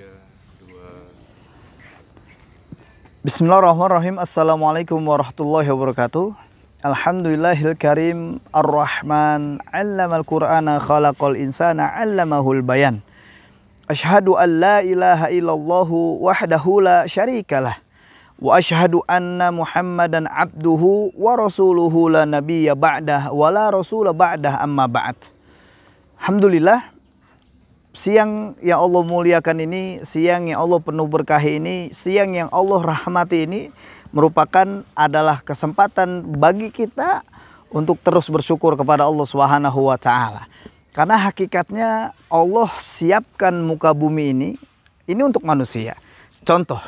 2. Bismillahirrahmanirrahim. Assalamualaikum warahmatullahi wabarakatuh. Alhamdulillahil karim ar-Rahman 'allamal Qur'ana khalaqal insana 'allamahul bayan. Asyhadu an la ilaha illallahu wahdahu la syarikalah wa asyhadu anna Muhammadan abduhu wa rasuluhu la nabiyya ba'dah wa la rasula ba'dah amma ba'd. Alhamdulillah, siang yang Allah muliakan ini, siang yang Allah penuh berkah ini, siang yang Allah rahmati ini merupakan adalah kesempatan bagi kita untuk terus bersyukur kepada Allah Subhanahu wa taala. Karena hakikatnya Allah siapkan muka bumi ini untuk manusia. Contoh,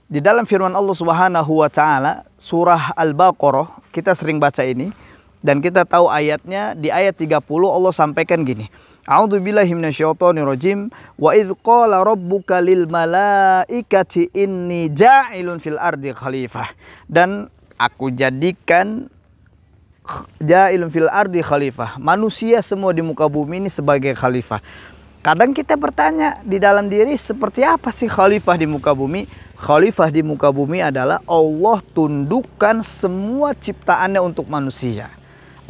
di dalam firman Allah Subhanahu wa taala surah Al-Baqarah, kita sering baca ini dan kita tahu ayatnya. Di ayat 30 Allah sampaikan gini. A'udzubillahi minasyaitonirrajim. Wa idz qala rabbuka lil malaikati inni ja'ilun fil ardi khalifah. Dan aku jadikan ja'ilun fil ardi khalifah. Manusia semua di muka bumi ini sebagai khalifah. Kadang kita bertanya di dalam diri, seperti apa sih khalifah di muka bumi? Khalifah di muka bumi adalah Allah tundukkan semua ciptaannya untuk manusia.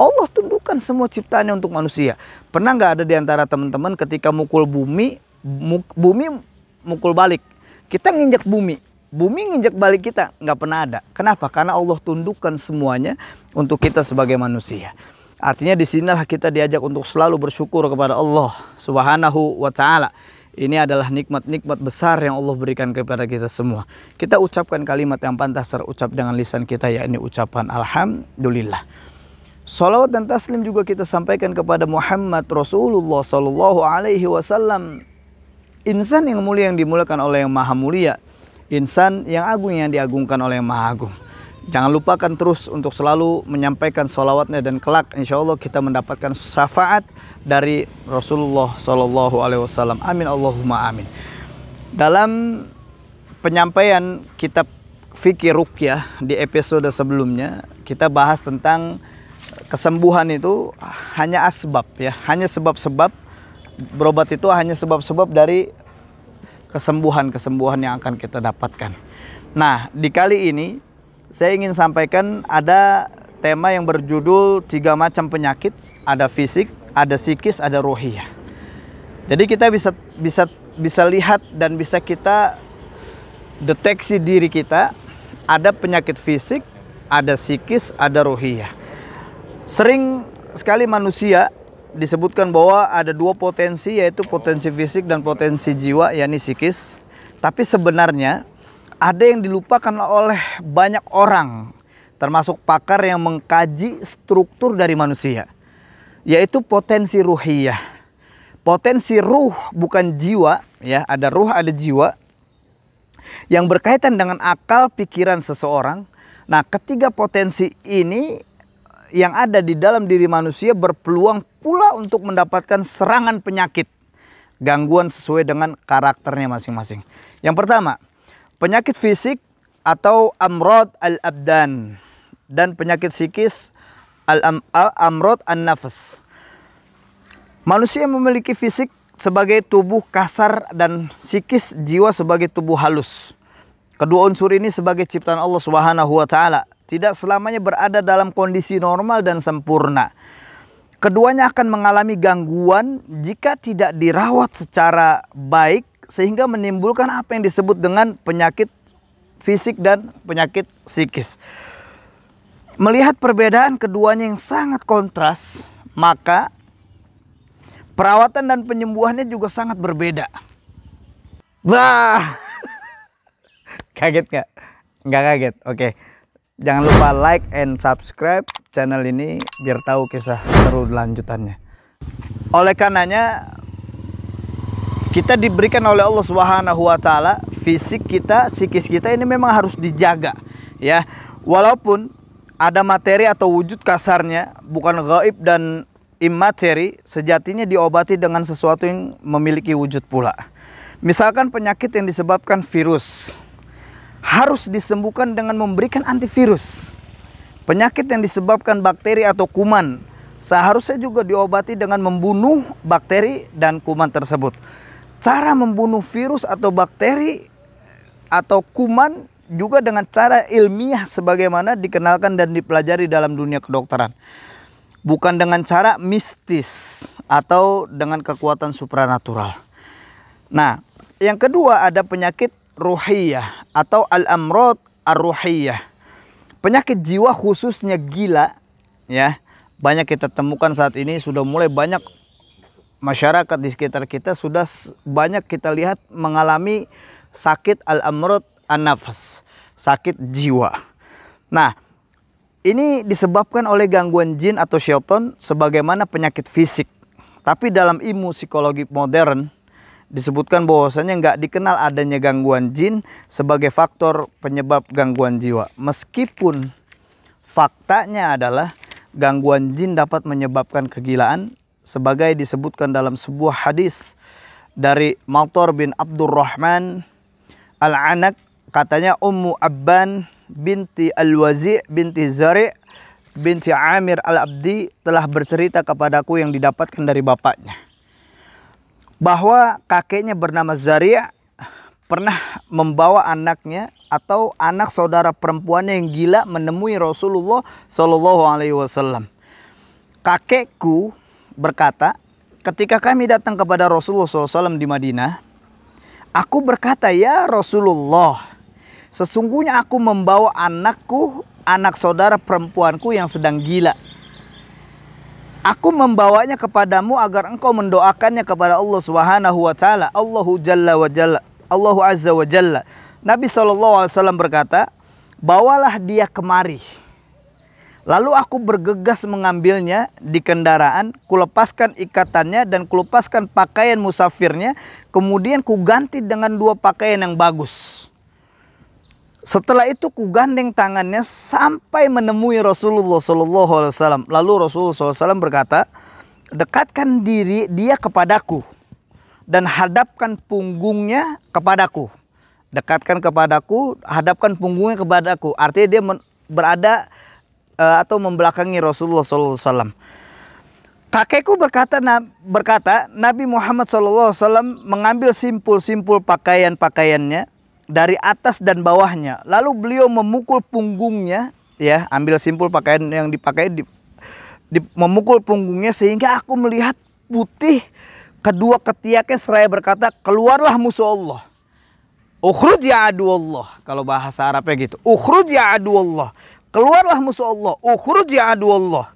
Allah tundukkan semua ciptaannya untuk manusia. Pernah nggak ada di antara teman-teman ketika mukul bumi, bumi mukul balik? Kita nginjak bumi, bumi nginjak balik kita? Nggak pernah ada. Kenapa? Karena Allah tundukkan semuanya untuk kita sebagai manusia. Artinya disinilah kita diajak untuk selalu bersyukur kepada Allah Subhanahu wa taala. Ini adalah nikmat-nikmat besar yang Allah berikan kepada kita semua. Kita ucapkan kalimat yang pantas terucap dengan lisan kita, yakni ucapan Alhamdulillah. Salawat dan taslim juga kita sampaikan kepada Muhammad Rasulullah Sallallahu Alaihi Wasallam, insan yang mulia yang dimuliakan oleh yang maha mulia, insan yang agung yang diagungkan oleh yang maha agung. Jangan lupakan terus untuk selalu menyampaikan salawatnya, dan kelak insya Allah kita mendapatkan syafaat dari Rasulullah Sallallahu Alaihi Wasallam. Amin Allahumma amin. Dalam penyampaian kitab fikih ruqyah di episode sebelumnya, kita bahas tentang kesembuhan itu hanya asbab, ya, hanya sebab-sebab. Berobat itu hanya sebab-sebab dari kesembuhan yang akan kita dapatkan. Nah, di kali ini saya ingin sampaikan ada tema yang berjudul 3 macam penyakit. Ada fisik, ada psikis, ada ruhiyah. Jadi kita bisa lihat dan bisa kita deteksi diri kita. Ada penyakit fisik, ada psikis, ada ruhiyah. Sering sekali manusia disebutkan bahwa ada 2 potensi, yaitu potensi fisik dan potensi jiwa, yakni psikis. Tapi sebenarnya ada yang dilupakan oleh banyak orang, termasuk pakar yang mengkaji struktur dari manusia, yaitu potensi ruhiyah. Potensi ruh, bukan jiwa, ya, ada ruh, ada jiwa, yang berkaitan dengan akal pikiran seseorang. Nah, ketiga potensi ini yang ada di dalam diri manusia berpeluang pula untuk mendapatkan serangan penyakit, gangguan sesuai dengan karakternya masing-masing. Yang pertama, penyakit fisik atau amrad al-abdan, dan penyakit psikis amrad an-nafas. Manusia memiliki fisik sebagai tubuh kasar dan psikis jiwa sebagai tubuh halus. Kedua unsur ini sebagai ciptaan Allah Subhanahu wa taala tidak selamanya berada dalam kondisi normal dan sempurna. Keduanya akan mengalami gangguan jika tidak dirawat secara baik, sehingga menimbulkan apa yang disebut dengan penyakit fisik dan penyakit psikis. Melihat perbedaan keduanya yang sangat kontras, maka perawatan dan penyembuhannya juga sangat berbeda. Wah, kaget gak? Nggak kaget, oke. Jangan lupa like and subscribe channel ini biar tahu kisah seru lanjutannya. Oleh karenanya kita diberikan oleh Allah Subhanahu wa taala, fisik kita, psikis kita ini memang harus dijaga, ya. Walaupun ada materi atau wujud kasarnya, bukan gaib dan imateri, sejatinya diobati dengan sesuatu yang memiliki wujud pula. Misalkan penyakit yang disebabkan virus, harus disembuhkan dengan memberikan antivirus. Penyakit yang disebabkan bakteri atau kuman, seharusnya juga diobati dengan membunuh bakteri dan kuman tersebut. cara membunuh virus atau bakteri atau kuman juga dengan cara ilmiah sebagaimana dikenalkan dan dipelajari dalam dunia kedokteran. Bukan dengan cara mistis atau dengan kekuatan supranatural. Nah, yang kedua ada penyakit ruhiyah atau al-amrad ar-ruhiyah. Penyakit jiwa khususnya gila, ya. Banyak kita temukan saat ini, sudah mulai banyak masyarakat di sekitar kita sudah banyak kita lihat mengalami sakit al-amrad an-nafs, sakit jiwa. Nah, ini disebabkan oleh gangguan jin atau syaitan sebagaimana penyakit fisik. Tapi dalam ilmu psikologi modern disebutkan bahwasanya nggak dikenal adanya gangguan jin sebagai faktor penyebab gangguan jiwa. Meskipun faktanya adalah gangguan jin dapat menyebabkan kegilaan sebagai disebutkan dalam sebuah hadis dari Mathur bin Abdurrahman Al-Anak, katanya Ummu Abban binti Al-Wazi' binti Zari' binti Amir Al-Abdi telah bercerita kepadaku yang didapatkan dari bapaknya bahwa kakeknya bernama Zari' pernah membawa anaknya atau anak saudara perempuannya yang gila menemui Rasulullah Shallallahu Alaihi Wasallam. Kakekku berkata, ketika kami datang kepada Rasulullah SAW di Madinah, aku berkata, ya Rasulullah, sesungguhnya aku membawa anakku, anak saudara perempuanku yang sedang gila. Aku membawanya kepadamu agar engkau mendoakannya kepada Allah Subhanahu wa taala, Allahu Jalla wa Jalla, Allahu Azza wa Jalla. Nabi SAW berkata, bawalah dia kemari. Lalu aku bergegas mengambilnya di kendaraan, kulepaskan ikatannya dan kulepaskan pakaian musafirnya, kemudian kuganti dengan 2 pakaian yang bagus. Setelah itu kugandeng tangannya sampai menemui Rasulullah SAW. Lalu Rasulullah SAW berkata, dekatkan diri dia kepadaku dan hadapkan punggungnya kepadaku. Dekatkan kepadaku, hadapkan punggungnya kepadaku. Artinya dia berada atau membelakangi Rasulullah SAW. Kakekku berkata Nabi Muhammad SAW mengambil simpul-simpul pakaian-pakaiannya dari atas dan bawahnya. Lalu beliau memukul punggungnya, ya, ambil simpul pakaian yang dipakai, memukul punggungnya sehingga aku melihat putih kedua ketiaknya seraya berkata, keluarlah musuh Allah. Ukhruj ya adu Allah. Kalau bahasa Arabnya gitu. Ukhruj ya adu Allah. Keluarlah musuh Allah. Ukhruj ya adu Allah.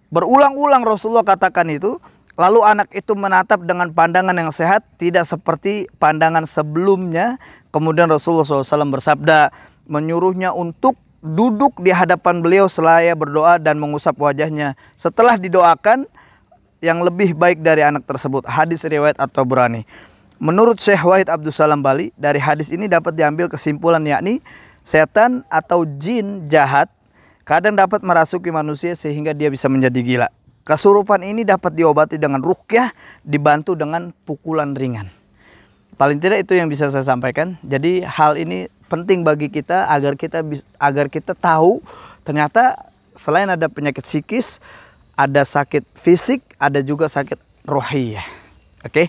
Berulang-ulang Rasulullah katakan itu. Lalu anak itu menatap dengan pandangan yang sehat, tidak seperti pandangan sebelumnya. Kemudian Rasulullah SAW bersabda, menyuruhnya untuk duduk di hadapan beliau selaya berdoa dan mengusap wajahnya. Setelah didoakan, yang lebih baik dari anak tersebut. Hadis riwayat At-Tabrani. Menurut Syekh Wahid Abdul Salam Bali, dari hadis ini dapat diambil kesimpulan, yakni setan atau jin jahat kadang dapat merasuki manusia sehingga dia bisa menjadi gila. Kesurupan ini dapat diobati dengan ruqyah, dibantu dengan pukulan ringan. Paling tidak itu yang bisa saya sampaikan. Jadi hal ini penting bagi kita agar kita tahu ternyata selain ada penyakit psikis, ada sakit fisik, ada juga sakit rohiyah. Oke.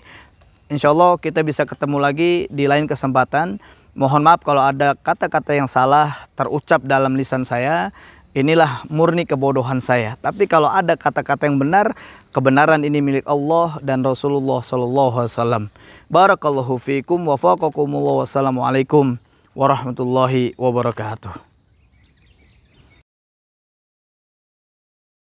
Insya Allah kita bisa ketemu lagi di lain kesempatan. Mohon maaf kalau ada kata-kata yang salah terucap dalam lisan saya. Inilah murni kebodohan saya. Tapi kalau ada kata-kata yang benar, kebenaran ini milik Allah dan Rasulullah SAW. Barakallahu fiikum wa faqakumullah. Wassalamualaikum warahmatullahi wabarakatuh.